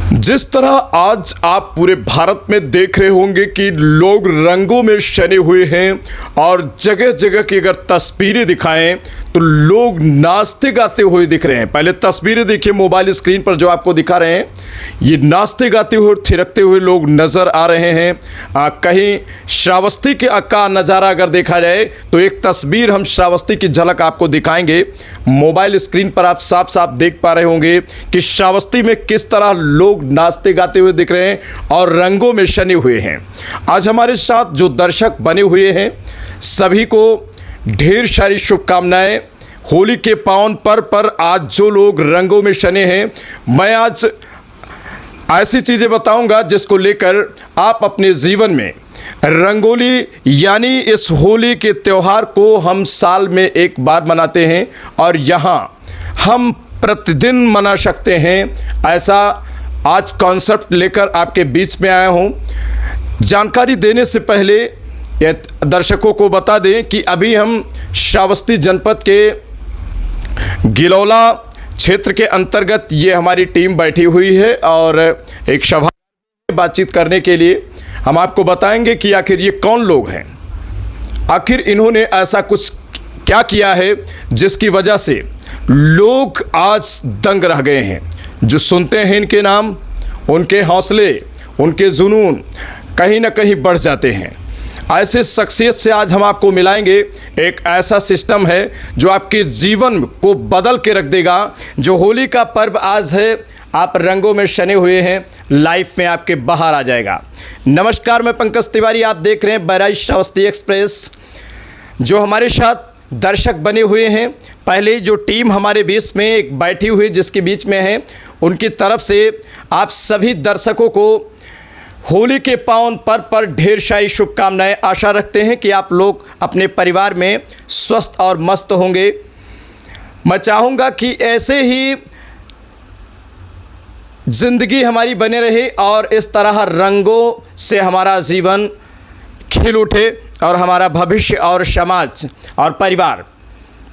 जिस तरह आज आप पूरे भारत में देख रहे होंगे कि लोग रंगों में सने हुए हैं और जगह जगह की अगर तस्वीरें दिखाएं तो लोग नाचते गाते हुए दिख रहे हैं। पहले तस्वीरें देखिए मोबाइल स्क्रीन पर जो आपको दिखा रहे हैं, ये नाचते गाते हुए थिरकते हुए लोग नज़र आ रहे हैं। कहीं श्रावस्ती के का नज़ारा अगर देखा जाए तो एक तस्वीर हम श्रावस्ती की झलक आपको दिखाएंगे। मोबाइल स्क्रीन पर आप साफ साफ देख पा रहे होंगे कि श्रावस्ती में किस तरह लोग नाचते गाते हुए दिख रहे हैं और रंगों में सने हुए हैं। आज हमारे साथ जो दर्शक बने हुए हैं सभी को ढेर सारी शुभकामनाएं। होली के पावन पर्व पर आज जो लोग रंगों में सने हैं, मैं आज ऐसी चीज़ें बताऊंगा जिसको लेकर आप अपने जीवन में रंगोली यानी इस होली के त्यौहार को हम साल में एक बार मनाते हैं और यहाँ हम प्रतिदिन मना सकते हैं। ऐसा आज कॉन्सेप्ट लेकर आपके बीच में आया हूँ। जानकारी देने से पहले दर्शकों को बता दें कि अभी हम श्रावस्ती जनपद के गिलौला क्षेत्र के अंतर्गत ये हमारी टीम बैठी हुई है और एक सभा में बातचीत करने के लिए हम आपको बताएंगे कि आखिर ये कौन लोग हैं, आखिर इन्होंने ऐसा कुछ क्या किया है जिसकी वजह से लोग आज दंग रह गए हैं। जो सुनते हैं इनके नाम, उनके हौसले, उनके जुनून कहीं ना कहीं बढ़ जाते हैं। ऐसे शख्सियत से आज हम आपको मिलाएंगे। एक ऐसा सिस्टम है जो आपके जीवन को बदल के रख देगा। जो होली का पर्व आज है, आप रंगों में सने हुए हैं, लाइफ में आपके बाहर आ जाएगा। नमस्कार, मैं पंकज तिवारी, आप देख रहे हैं बहराइच श्रावस्ती एक्सप्रेस। जो हमारे साथ दर्शक बने हुए हैं, पहले जो टीम हमारे बीच में एक बैठी हुई जिसके बीच में है, उनकी तरफ से आप सभी दर्शकों को होली के पावन पर्व पर ढेर सारी शुभकामनाएं। आशा रखते हैं कि आप लोग अपने परिवार में स्वस्थ और मस्त होंगे। मैं चाहूँगा कि ऐसे ही ज़िंदगी हमारी बने रहे और इस तरह रंगों से हमारा जीवन खिल उठे और हमारा भविष्य और समाज और परिवार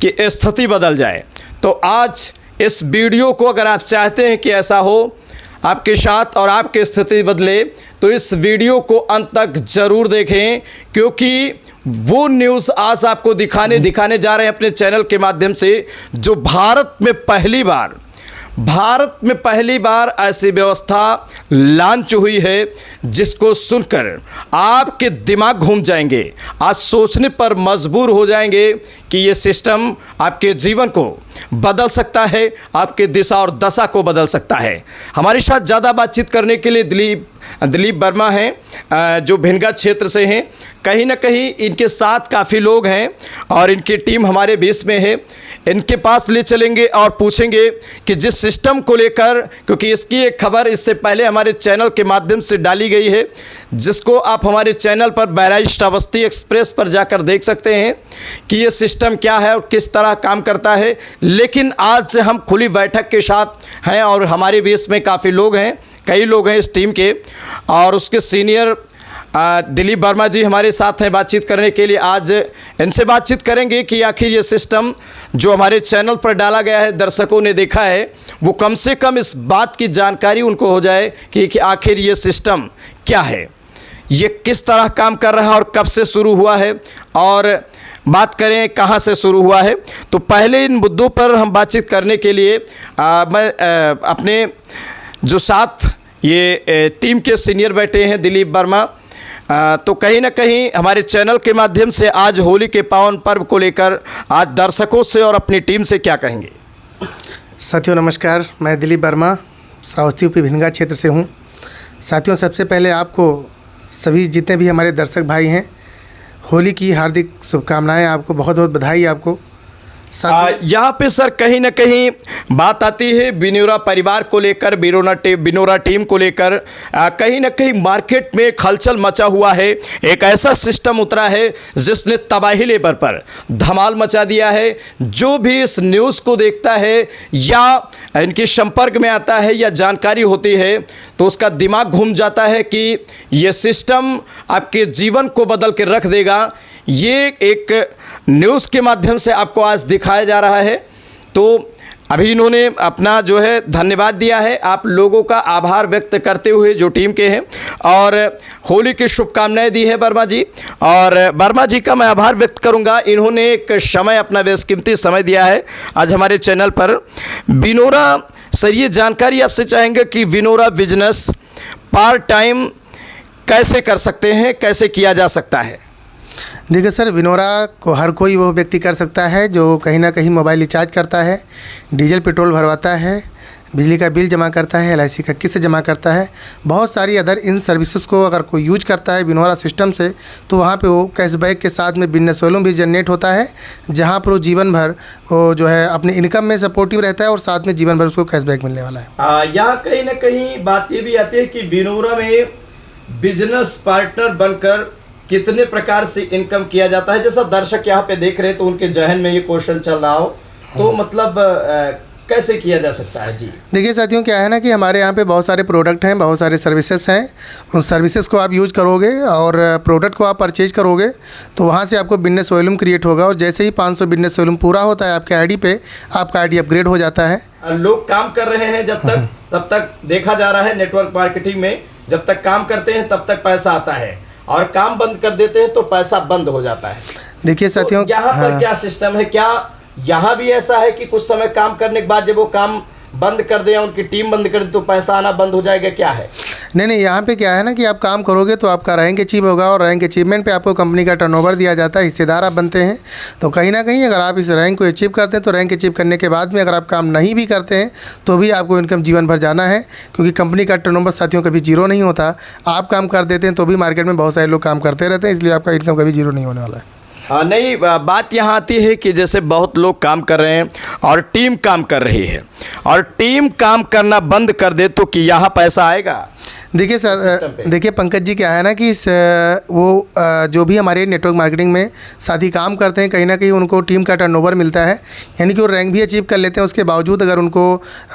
की स्थिति बदल जाए। तो आज इस वीडियो को अगर आप चाहते हैं कि ऐसा हो आपके साथ और आपकी स्थिति बदले, तो इस वीडियो को अंत तक ज़रूर देखें, क्योंकि वो न्यूज़ आज आपको दिखाने जा रहे हैं अपने चैनल के माध्यम से, जो भारत में पहली बार ऐसी व्यवस्था लॉन्च हुई है जिसको सुनकर आपके दिमाग घूम जाएंगे। आज सोचने पर मजबूर हो जाएंगे कि ये सिस्टम आपके जीवन को बदल सकता है, आपके दिशा और दशा को बदल सकता है। हमारे साथ ज़्यादा बातचीत करने के लिए दिलीप वर्मा हैं, जो भिनगा क्षेत्र से हैं। कहीं ना कहीं इनके साथ काफ़ी लोग हैं और इनकी टीम हमारे बीच में है। इनके पास ले चलेंगे और पूछेंगे कि जिस सिस्टम को लेकर, क्योंकि इसकी एक खबर इससे पहले हमारे चैनल के माध्यम से डाली गई है, जिसको आप हमारे चैनल पर बहराइच श्रावस्ती एक्सप्रेस पर जाकर देख सकते हैं कि ये सिस्टम क्या है और किस तरह काम करता है। लेकिन आज हम खुली बैठक के साथ हैं और हमारे बीच में काफ़ी लोग हैं, कई लोग हैं इस टीम के, और उसके सीनियर दिलीप वर्मा जी हमारे साथ हैं बातचीत करने के लिए। आज इनसे बातचीत करेंगे कि आखिर ये सिस्टम जो हमारे चैनल पर डाला गया है, दर्शकों ने देखा है, वो कम से कम इस बात की जानकारी उनको हो जाए कि आखिर ये सिस्टम क्या है, ये किस तरह काम कर रहा है और कब से शुरू हुआ है, और बात करें कहाँ से शुरू हुआ है। तो पहले इन मुद्दों पर हम बातचीत करने के लिए मैं अपने जो साथ ये टीम के सीनियर बैठे हैं दिलीप वर्मा, तो कहीं ना कहीं हमारे चैनल के माध्यम से आज होली के पावन पर्व को लेकर आज दर्शकों से और अपनी टीम से क्या कहेंगे। साथियों नमस्कार, मैं दिलीप वर्मा श्रावस्ती यूपी भिनगा क्षेत्र से हूं। साथियों, सबसे पहले आपको सभी जितने भी हमारे दर्शक भाई हैं, होली की हार्दिक शुभकामनाएं। आपको बहुत बहुत बधाई। आपको यहाँ पे सर कहीं ना कहीं बात आती है बिनोरा परिवार को लेकर, बिनोरा टीम को लेकर। कहीं ना कहीं मार्केट में हलचल मचा हुआ है। एक ऐसा सिस्टम उतरा है जिसने तबाही लेवल पर धमाल मचा दिया है। जो भी इस न्यूज़ को देखता है या इनके संपर्क में आता है या जानकारी होती है, तो उसका दिमाग घूम जाता है कि ये सिस्टम आपके जीवन को बदल के रख देगा। ये एक न्यूज़ के माध्यम से आपको आज दिखाया जा रहा है। तो अभी इन्होंने अपना जो है धन्यवाद दिया है, आप लोगों का आभार व्यक्त करते हुए जो टीम के हैं, और होली की शुभकामनाएं दी है वर्मा जी। और वर्मा जी का मैं आभार व्यक्त करूंगा, इन्होंने एक समय अपना बेशकीमती समय दिया है आज हमारे चैनल पर। विनोरा सर, ये जानकारी आपसे चाहेंगे कि विनोरा बिजनेस पार्ट टाइम कैसे कर सकते हैं, कैसे किया जा सकता है? देखिए सर, विनोरा को हर कोई वो व्यक्ति कर सकता है जो कहीं ना कहीं मोबाइल रिचार्ज करता है, डीजल पेट्रोल भरवाता है, बिजली का बिल जमा करता है, LIC का किस्त जमा करता है, बहुत सारी अदर इन सर्विसेज को अगर कोई यूज करता है विनोरा सिस्टम से, तो वहाँ पे वो कैशबैक के साथ में बिजनेस वॉल्यूम भी जनरेट होता है, जहाँ पर वो जीवन भर वो जो है अपने इनकम में सपोर्टिव रहता है और साथ में जीवन भर उसको कैशबैक मिलने वाला है। यहाँ कहीं ना कहीं बात ये भी आती है कि विनोरा में बिजनेस पार्टनर बनकर कितने प्रकार से इनकम किया जाता है। जैसा दर्शक यहाँ पे देख रहे हैं तो उनके जहन में ये क्वेश्चन चल रहा हो, तो मतलब कैसे किया जा सकता है? जी देखिए साथियों, क्या है ना कि हमारे यहाँ पे बहुत सारे प्रोडक्ट हैं, बहुत सारे सर्विसेज हैं। उन सर्विसेज को आप यूज़ करोगे और प्रोडक्ट को आप परचेज करोगे तो वहाँ से आपको बिजनेस वॉल्यूम क्रिएट होगा, और जैसे ही 500 बिजनेस वॉल्यूम पूरा होता है आपके आईडी पे, आपका आईडी अपग्रेड हो जाता है। लोग काम कर रहे हैं जब तक, तब तक देखा जा रहा है नेटवर्क मार्केटिंग में, जब तक काम करते हैं तब तक पैसा आता है, और काम बंद कर देते हैं तो पैसा बंद हो जाता है। देखिए साथियों, तो यहाँ पर क्या सिस्टम है? क्या यहाँ भी ऐसा है कि कुछ समय काम करने के बाद जब वो काम बंद कर दें, उनकी टीम बंद कर दे, तो पैसा आना बंद हो जाएगा? क्या है? नहीं, यहाँ पे क्या है ना कि आप काम करोगे तो आपका रैंक अचीव होगा, और रैंक अचीवमेंट पे आपको कंपनी का टर्नओवर दिया जाता है, हिस्सेदार आप बनते हैं। तो कहीं ना कहीं अगर आप इस रैंक को अचीव करते हैं तो रैंक अचीव करने के बाद में अगर आप काम नहीं भी करते हैं तो भी आपको इनकम जीवन भर जाना है, क्योंकि कंपनी का टर्नओवर साथियों कभी जीरो नहीं होता। आप काम कर देते हैं तो भी मार्केट में बहुत सारे लोग काम करते रहते हैं, इसलिए आपका इनकम कभी जीरो नहीं होने वाला है। हाँ, नहीं, बात यहाँ आती है कि जैसे बहुत लोग काम कर रहे हैं और टीम काम कर रही है, और टीम काम करना बंद कर दे तो कि यहाँ पैसा आएगा? देखिए सर, देखिए पंकज जी, क्या है ना कि जो भी हमारे नेटवर्क मार्केटिंग में साथी काम करते हैं, कहीं ना कहीं उनको टीम का टर्नओवर मिलता है, यानी कि वो रैंक भी अचीव कर लेते हैं। उसके बावजूद अगर उनको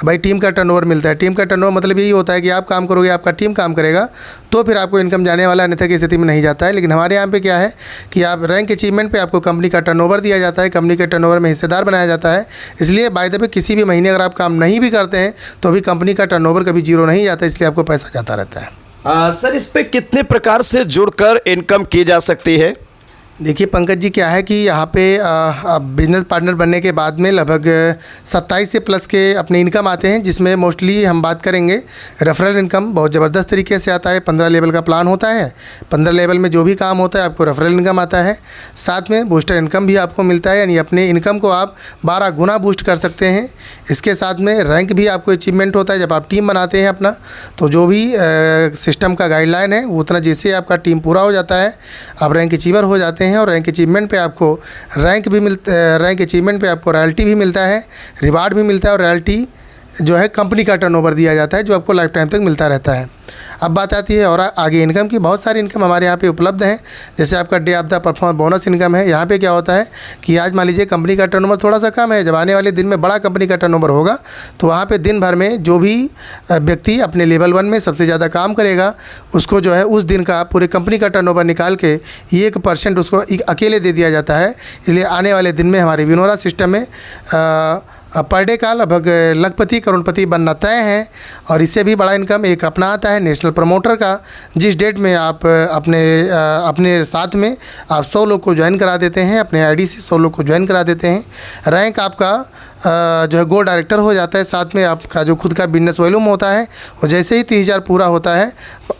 भाई टीम का टर्नओवर मिलता है, टीम का टर्नओवर मतलब यही होता है कि आप काम करोगे, आपका टीम काम करेगा, तो फिर आपको इनकम जाने वाला, अन्यथा की स्थिति में नहीं जाता है। लेकिन हमारे यहाँ पे क्या है कि आप रैंक अचीवमेंट पे आपको कंपनी का टर्नओवर दिया जाता है, कंपनी के टर्नओवर में हिस्सेदार बनाया जाता है। इसलिए बाय द वे किसी भी महीने अगर आप काम नहीं भी करते हैं तो भी कंपनी का टर्नओवर कभी जीरो नहीं जाता, इसलिए आपको पैसा जाता रहता है। सर, इस पे कितने प्रकार से जुड़कर इनकम की जा सकती है? देखिए पंकज जी, क्या है कि यहाँ पे बिजनेस पार्टनर बनने के बाद में लगभग 27 से प्लस के अपने इनकम आते हैं, जिसमें मोस्टली हम बात करेंगे रेफरल इनकम बहुत ज़बरदस्त तरीके से आता है। 15 लेवल का प्लान होता है, 15 लेवल में जो भी काम होता है आपको रेफरल इनकम आता है। साथ में बूस्टर इनकम भी आपको मिलता है, यानी अपने इनकम को आप 12 गुना बूस्ट कर सकते हैं। इसके साथ में रैंक भी आपको अचीवमेंट होता है। जब आप टीम बनाते हैं अपना, तो जो भी सिस्टम का गाइडलाइन है वो उतना, जैसे आपका टीम पूरा हो जाता है आप रैंक अचीवर हो जाते हैं, और रैंक अचीवमेंट पे आपको रैंक अचीवमेंट पे आपको रॉयल्टी भी मिलता है, रिवार्ड भी मिलता है, और रॉयल्टी जो है कंपनी का टर्नओवर दिया जाता है, जो आपको लाइफ टाइम तक मिलता रहता है। अब बात आती है और आगे इनकम की। बहुत सारी इनकम हमारे यहाँ पे उपलब्ध हैं, जैसे आपका day of the performance bonus income है। यहाँ पे क्या होता है कि आज मान लीजिए कंपनी का टर्नओवर थोड़ा सा कम है, जब आने वाले दिन में बड़ा कंपनी का टर्नओवर होगा तो वहाँ पे दिन भर में जो भी व्यक्ति अपने लेवल 1 में सबसे ज़्यादा काम करेगा, उसको जो है उस दिन का पूरे कंपनी का टर्नओवर निकाल के 1% उसको अकेले दे दिया जाता है। इसलिए आने वाले दिन में हमारे विनोरा सिस्टम में पर डे का लगभग लखपति करोड़पति बनना तय है। और इससे भी बड़ा इनकम एक अपना आता है नेशनल प्रमोटर का, जिस डेट में आप अपने साथ में आप 100 लोग को ज्वाइन करा देते हैं, अपने आईडी से 100 लोग को ज्वाइन करा देते हैं। रैंक आपका जो है गोल्ड डायरेक्टर हो जाता है। साथ में आपका जो खुद का बिजनेस वॉल्यूम होता है और जैसे ही 30,000 पूरा होता है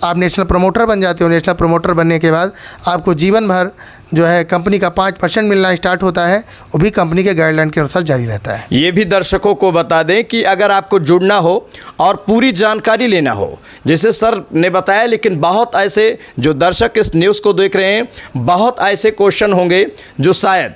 आप नेशनल प्रमोटर बन जाते हो। नेशनल प्रमोटर बनने के बाद आपको जीवन भर जो है कंपनी का 5% मिलना स्टार्ट होता है, वो भी कंपनी के गाइडलाइन के अनुसार जारी रहता है। ये भी दर्शकों को बता दें कि अगर आपको जुड़ना हो और पूरी जानकारी लेना हो, जैसे सर ने बताया, लेकिन बहुत ऐसे जो दर्शक इस न्यूज़ को देख रहे हैं, बहुत ऐसे क्वेश्चन होंगे जो शायद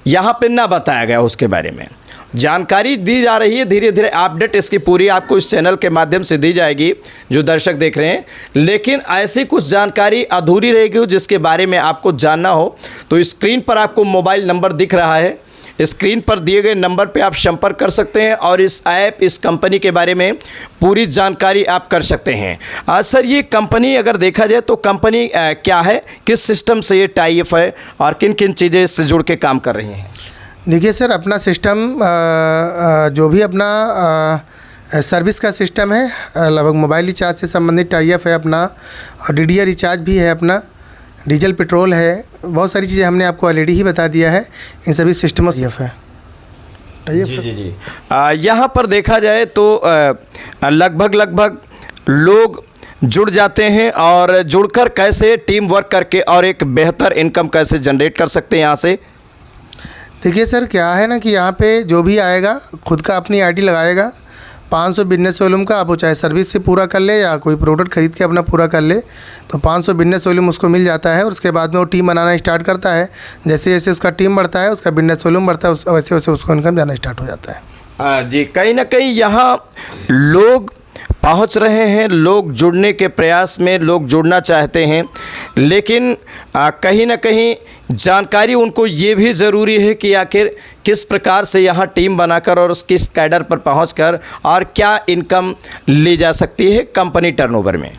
यहाँ पे ना बताया गया, उसके बारे में जानकारी दी जा रही है। धीरे धीरे अपडेट इसकी पूरी आपको इस चैनल के माध्यम से दी जाएगी जो दर्शक देख रहे हैं। लेकिन ऐसी कुछ जानकारी अधूरी रहेगी जिसके बारे में आपको जानना हो तो स्क्रीन पर आपको मोबाइल नंबर दिख रहा है, स्क्रीन पर दिए गए नंबर पे आप संपर्क कर सकते हैं और इस ऐप, इस कंपनी के बारे में पूरी जानकारी आप कर सकते हैं। सर, ये कंपनी अगर देखा जाए तो कंपनी क्या है, किस सिस्टम से ये टाई अप है और किन किन चीज़ें इससे जुड़ के काम कर रही हैं? देखिए सर, अपना सिस्टम जो भी अपना सर्विस का सिस्टम है, लगभग मोबाइल रिचार्ज से संबंधित टाई अप है अपना, और DDR रिचार्ज भी है अपना, डीजल पेट्रोल है, बहुत सारी चीज़ें हमने आपको ऑलरेडी ही बता दिया है। इन सभी सिस्टमों से है जी। यहाँ पर देखा जाए तो लगभग लोग जुड़ जाते हैं और जुड़कर कैसे टीम वर्क करके और एक बेहतर इनकम कैसे जनरेट कर सकते हैं यहाँ से। देखिए सर, क्या है ना कि यहाँ पे जो भी आएगा खुद का अपनी आईडी लगाएगा, 500 बिजनेस वॉल्यूम का, आप वो चाहे सर्विस से पूरा कर ले या कोई प्रोडक्ट खरीद के अपना पूरा कर ले, तो 500 बिजनेस वॉल्यूम उसको मिल जाता है। और उसके बाद में वो टीम बनाना स्टार्ट करता है। जैसे जैसे उसका टीम बढ़ता है, उसका बिजनेस वॉल्यूम बढ़ता है, वैसे वैसे उसको इनकम जाना स्टार्ट हो जाता है। जी, कहीं ना कहीं यहाँ लोग पहुँच रहे हैं, लोग जुड़ने के प्रयास में, लोग जुड़ना चाहते हैं, लेकिन कहीं ना कहीं जानकारी उनको ये भी ज़रूरी है कि आखिर किस प्रकार से यहाँ टीम बनाकर और किस कैडर पर पहुंचकर और क्या इनकम ली जा सकती है कंपनी टर्नओवर में।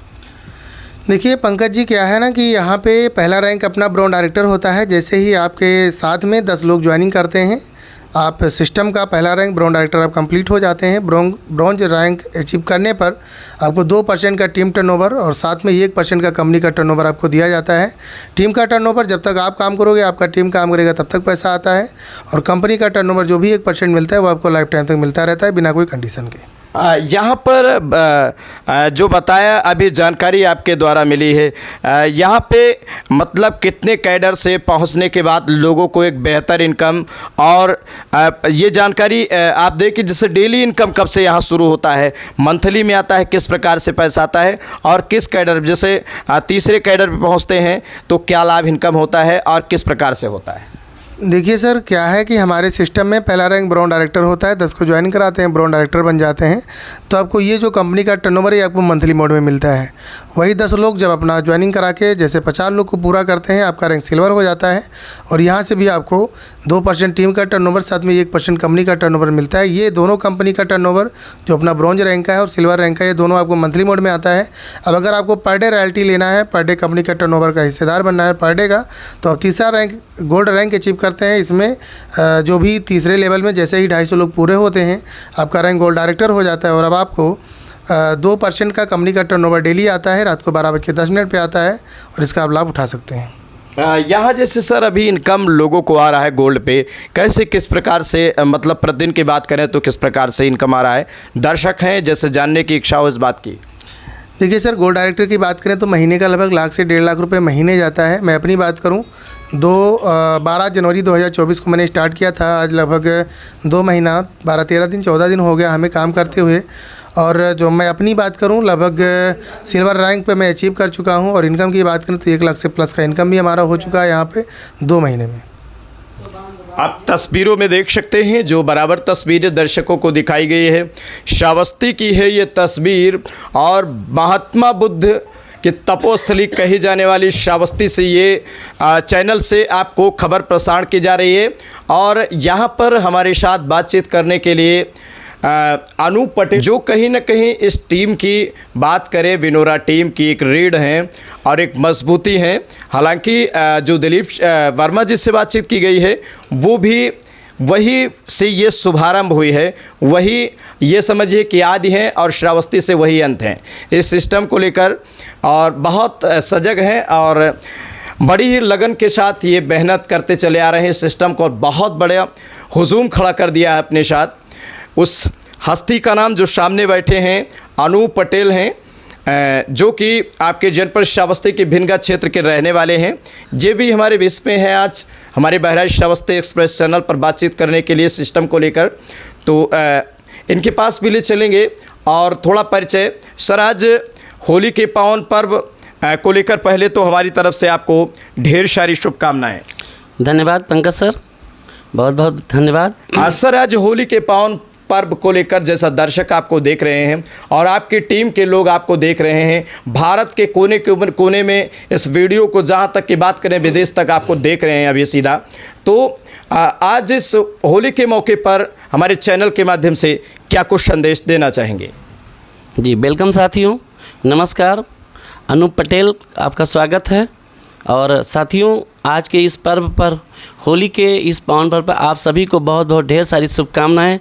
देखिए पंकज जी, क्या है ना कि यहाँ पे पहला रैंक अपना ब्रांड डायरेक्टर होता है। जैसे ही आपके साथ में 10 लोग ज्वाइनिंग करते हैं, आप सिस्टम का पहला रैंक ब्रांड डायरेक्टर आप कंप्लीट हो जाते हैं। ब्रॉन्ज रैंक अचीव करने पर आपको 2% का टीम टर्नओवर और साथ में 1% का कंपनी का टर्नओवर आपको दिया जाता है। टीम का टर्नओवर जब तक आप काम करोगे, आपका टीम काम करेगा, तब तक पैसा आता है। और कंपनी का टर्नओवर जो भी 1% मिलता है वो आपको लाइफ टाइम तक मिलता रहता है, बिना कोई कंडीशन के। यहाँ पर जो बताया अभी जानकारी आपके द्वारा मिली है, यहाँ पे मतलब कितने कैडर से पहुँचने के बाद लोगों को एक बेहतर इनकम और ये जानकारी आप दें कि जैसे डेली इनकम कब से यहाँ शुरू होता है, मंथली में आता है, किस प्रकार से पैसा आता है और किस कैडर, जैसे तीसरे कैडर पे पहुँचते हैं तो क्या लाभ इनकम होता है और किस प्रकार से होता है। देखिए सर, क्या है कि हमारे सिस्टम में पहला रैंक ब्रांड डायरेक्टर होता है। 10 को ज्वाइन कराते हैं, ब्रांड डायरेक्टर बन जाते हैं, तो आपको ये जो कंपनी का टर्नओवर है आपको मंथली मोड में मिलता है। वही 10 लोग जब अपना ज्वाइनिंग करा के जैसे 50 लोग को पूरा करते हैं, आपका रैंक सिल्वर हो जाता है। और यहाँ से भी आपको 2% टीम का टर्नओवर, साथ में 1% कंपनी का टर्नओवर मिलता है। ये दोनों कंपनी का टर्नओवर जो अपना ब्रॉन्ज रैंक का है और सिल्वर रैंक का, ये दोनों आपको मंथली मोड में आता है। अब अगर आपको पर डे रॉयल्टी लेना है, पर डे कंपनी का टर्नओवर का हिस्सेदार बनना है पर डे का, तो आप तीसरा रैंक गोल्ड रैंक अचीव करते हैं। इसमें जो भी तीसरे लेवल में जैसे ही 250 लोग पूरे होते हैं, आपका रैंक गोल्ड डायरेक्टर हो जाता है। और अब आपको 2% का कंपनी का टर्नओवर डेली आता है, रात को 12:10 पे आता है, और इसका आप लाभ उठा सकते हैं। यहाँ जैसे सर अभी इनकम लोगों को आ रहा है गोल्ड पे, कैसे किस प्रकार से मतलब प्रतिदिन की बात करें तो किस प्रकार से इनकम आ रहा है, दर्शक हैं जैसे जानने की इच्छा हो इस बात की। देखिए सर, गोल्ड डायरेक्टर की बात करें तो महीने का लगभग 1 से 1.5 लाख रुपए महीने जाता है। मैं अपनी बात करूं 12 जनवरी 2024 को मैंने स्टार्ट किया था। आज लगभग 2 महीना 12-13 दिन 14 दिन हो गया हमें काम करते हुए। और जो मैं अपनी बात करूं, लगभग सिल्वर रैंक पे मैं अचीव कर चुका हूं। और इनकम की बात करूं तो 1 लाख से प्लस का इनकम भी हमारा हो चुका है यहाँ पे 2 महीने में। आप तस्वीरों में देख सकते हैं जो बराबर तस्वीरें दर्शकों को दिखाई गई है, श्रावस्ती की है ये तस्वीर। और महात्मा बुद्ध कि तपोस्थली कही जाने वाली श्रावस्ती से ये चैनल से आपको खबर प्रसारण की जा रही है। और यहाँ पर हमारे साथ बातचीत करने के लिए अनूप पटेल, जो कहीं ना कहीं इस टीम की बात करें, विनोरा टीम की एक रीढ़ हैं और एक मजबूती हैं। हालांकि जो दिलीप वर्मा जी से बातचीत की गई है वो भी वही से ये शुभारंभ हुई है, वही ये समझिए कि आदि हैं और श्रावस्ती से वही अंत हैं इस सिस्टम को लेकर। और बहुत सजग हैं और बड़ी ही लगन के साथ ये मेहनत करते चले आ रहे हैं सिस्टम को, और बहुत बड़ा हुजूम खड़ा कर दिया है अपने साथ। उस हस्ती का नाम जो सामने बैठे हैं अनूप पटेल हैं, जो कि आपके जनपद श्रावस्ती के भिनगा क्षेत्र के रहने वाले हैं। ये भी हमारे बीच में हैं आज हमारे बहराइच श्रावस्ती एक्सप्रेस चैनल पर बातचीत करने के लिए सिस्टम को लेकर। तो इनके पास भी ले चलेंगे और थोड़ा परिचय। सर, आज होली के पावन पर्व को लेकर पहले तो हमारी तरफ से आपको ढेर सारी शुभकामनाएं। धन्यवाद पंकज सर, बहुत बहुत धन्यवाद। सर, आज होली के पावन पर्व को लेकर जैसा दर्शक आपको देख रहे हैं और आपकी टीम के लोग आपको देख रहे हैं, भारत के कोने में इस वीडियो को जहां तक की बात करें विदेश तक आपको देख रहे हैं अभी सीधा, तो आज इस होली के मौके पर हमारे चैनल के माध्यम से क्या कुछ संदेश देना चाहेंगे। जी वेलकम साथियों, नमस्कार। अनूप पटेल आपका स्वागत है। और साथियों, आज के इस पर्व पर होली के इस पावन पर्व पर आप सभी को बहुत बहुत ढेर सारी शुभकामनाएं।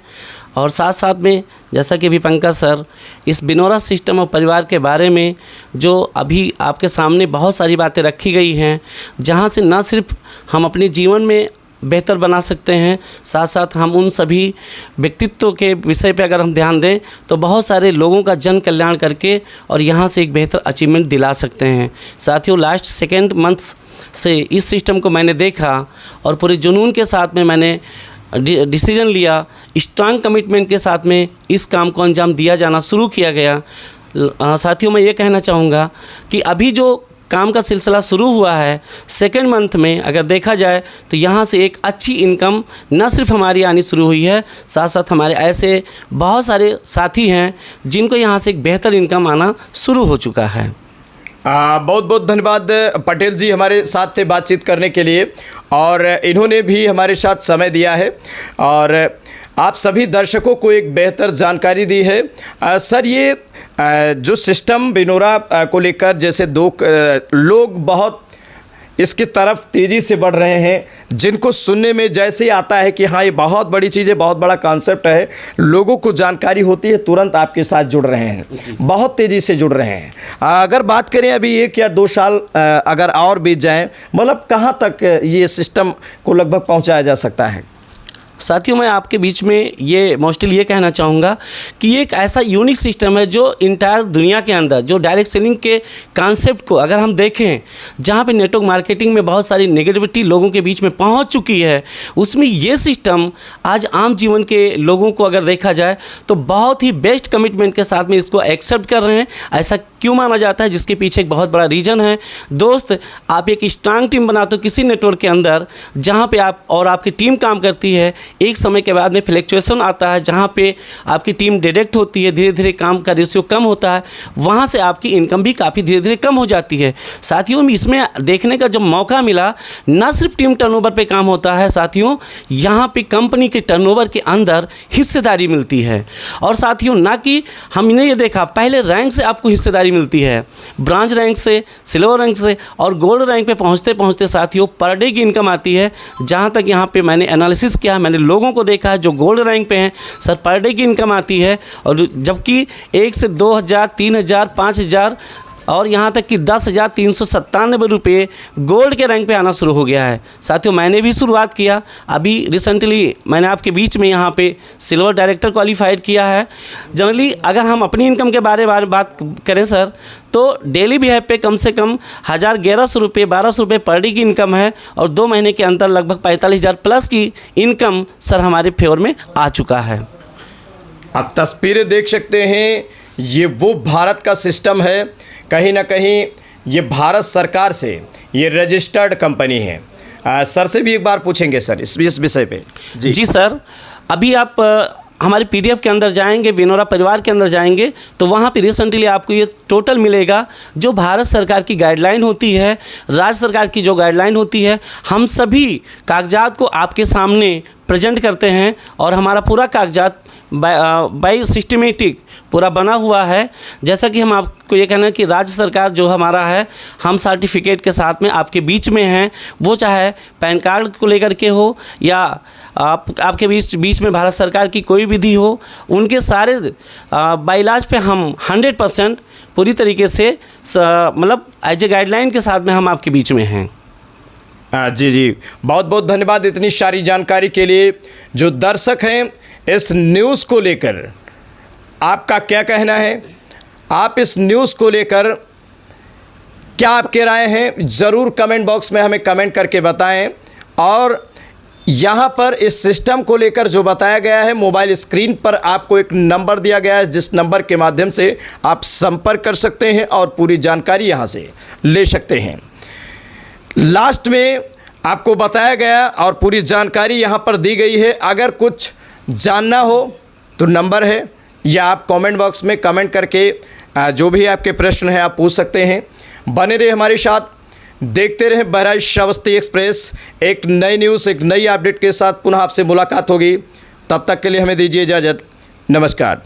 और साथ साथ में जैसा कि अभी पंकज सर इस बिनोरा सिस्टम और परिवार के बारे में जो अभी आपके सामने बहुत सारी बातें रखी गई हैं, जहां से न सिर्फ हम अपने जीवन में बेहतर बना सकते हैं, साथ साथ हम उन सभी व्यक्तित्व के विषय पे अगर हम ध्यान दें तो बहुत सारे लोगों का जन कल्याण करके और यहाँ से एक बेहतर अचीवमेंट दिला सकते हैं। साथियों, लास्ट सेकेंड मंथ से इस सिस्टम को मैंने देखा और पूरे जुनून के साथ में मैंने डिसीजन लिया, स्ट्रांग कमिटमेंट के साथ में इस काम को अंजाम दिया जाना शुरू किया गया। साथियों, मैं ये कहना चाहूँगा कि अभी जो काम का सिलसिला शुरू हुआ है, सेकेंड मंथ में अगर देखा जाए तो यहाँ से एक अच्छी इनकम न सिर्फ हमारी आनी शुरू हुई है, साथ साथ हमारे ऐसे बहुत सारे साथी हैं जिनको यहाँ से एक बेहतर इनकम आना शुरू हो चुका है। बहुत बहुत धन्यवाद पटेल जी हमारे साथ थे बातचीत करने के लिए, और इन्होंने भी हमारे साथ समय दिया है और आप सभी दर्शकों को एक बेहतर जानकारी दी है। सर, ये जो सिस्टम बिनोरा को लेकर जैसे लोग बहुत इसकी तरफ तेज़ी से बढ़ रहे हैं, जिनको सुनने में जैसे ही आता है कि हाँ ये बहुत बड़ी चीज़ है, बहुत बड़ा कॉन्सेप्ट है, लोगों को जानकारी होती है, तुरंत आपके साथ जुड़ रहे हैं, बहुत तेज़ी से जुड़ रहे हैं। अगर बात करें अभी 1 या 2 साल अगर और बीत जाएं, मतलब कहाँ तक ये सिस्टम को लगभग पहुँचाया जा सकता है? साथियों, मैं आपके बीच में ये मोस्टली ये कहना चाहूँगा कि ये एक ऐसा यूनिक सिस्टम है जो इंटायर दुनिया के अंदर जो डायरेक्ट सेलिंग के कॉन्सेप्ट को अगर हम देखें, जहाँ पे नेटवर्क मार्केटिंग में बहुत सारी नेगेटिविटी लोगों के बीच में पहुँच चुकी है, उसमें ये सिस्टम आज आम जीवन के लोगों को अगर देखा जाए तो बहुत ही बेस्ट कमिटमेंट के साथ में इसको एक्सेप्ट कर रहे हैं। ऐसा क्यों माना जाता है, जिसके पीछे एक बहुत बड़ा रीज़न है। दोस्त, आप एक स्ट्रांग टीम बनाते हो किसी नेटवर्क के अंदर, जहाँ पे आप और आपकी टीम काम करती है, एक समय के बाद में फ्लक्चुएशन आता है, जहाँ पे आपकी टीम डिडक्ट होती है, धीरे धीरे काम का रेशियो कम होता है, वहाँ से आपकी इनकम भी काफ़ी धीरे धीरे कम हो जाती है। साथियों, इसमें देखने का जब मौका मिला, न सिर्फ टीम टर्नओवर पे काम होता है साथियों, यहाँ पे कंपनी के टर्नओवर के अंदर हिस्सेदारी मिलती है। और साथियों, ना कि हमने ये देखा पहले रैंक से आपको हिस्सेदारी मिलती है, ब्रांच रैंक से, सिल्वर रैंक से और गोल्ड रैंक पे पहुँचते पहुँचते साथियों पर डे की इनकम आती है। जहाँ तक यहाँ पे मैंने एनालिसिस किया, मैंने लोगों को देखा है जो गोल्ड रैंक पे हैं, सर पर डे की इनकम आती है, और जबकि 1 से 2,000, 3,000, 5,000 और यहाँ तक कि 10,397 रुपये गोल्ड के रैंक पे आना शुरू हो गया है। साथियों, मैंने भी शुरुआत किया, अभी रिसेंटली मैंने आपके बीच में यहाँ पे सिल्वर डायरेक्टर क्वालिफाइड किया है। जनरली अगर हम अपनी इनकम के बारे में बात करें सर, तो डेली बिहेव पे कम से कम 1,100 रुपये, 1,200 रुपये पर डे की इनकम है, और 2 महीने के अंदर लगभग 45,000 प्लस की इनकम सर हमारे फेवर में आ चुका है। आप तस्वीरें देख सकते हैं, ये वो भारत का सिस्टम है, कहीं ना कहीं ये भारत सरकार से ये रजिस्टर्ड कंपनी है। सर से भी एक बार पूछेंगे सर इस विषय पे। जी सर, अभी आप हमारे पीडीएफ के अंदर जाएंगे, बिनोरा परिवार के अंदर जाएंगे, तो वहाँ पे रिसेंटली आपको ये टोटल मिलेगा जो भारत सरकार की गाइडलाइन होती है, राज्य सरकार की जो गाइडलाइन होती है, हम सभी कागजात को आपके सामने प्रेजेंट करते हैं, और हमारा पूरा कागजात बाई सिस्टमेटिक पूरा बना हुआ है। जैसा कि हम आपको ये कहना है कि राज्य सरकार जो हमारा है, हम सर्टिफिकेट के साथ में आपके बीच में हैं, वो चाहे पैन कार्ड को लेकर के हो या आपके बीच में भारत सरकार की कोई विधि हो, उनके सारे बाइलाज पे हम 100% पूरी तरीके से मतलब एज ए गाइडलाइन के साथ में हम आपके बीच में हैं। जी, बहुत बहुत धन्यवाद इतनी सारी जानकारी के लिए। जो दर्शक हैं, इस न्यूज़ को लेकर आपका क्या कहना है? आप इस न्यूज़ को लेकर क्या आपके राय हैं, ज़रूर कमेंट बॉक्स में हमें कमेंट करके बताएं। और यहाँ पर इस सिस्टम को लेकर जो बताया गया है, मोबाइल स्क्रीन पर आपको एक नंबर दिया गया है, जिस नंबर के माध्यम से आप संपर्क कर सकते हैं और पूरी जानकारी यहाँ से ले सकते हैं। लास्ट में आपको बताया गया और पूरी जानकारी यहाँ पर दी गई है। अगर कुछ जानना हो तो नंबर है, या आप कमेंट बॉक्स में कमेंट करके जो भी आपके प्रश्न हैं आप पूछ सकते हैं। बने रहे हमारे साथ, देखते रहें बहराइच श्रावस्ती एक्सप्रेस। एक नई न्यूज़, एक नई अपडेट के साथ पुनः आपसे मुलाकात होगी। तब तक के लिए हमें दीजिए इजाज़त। नमस्कार।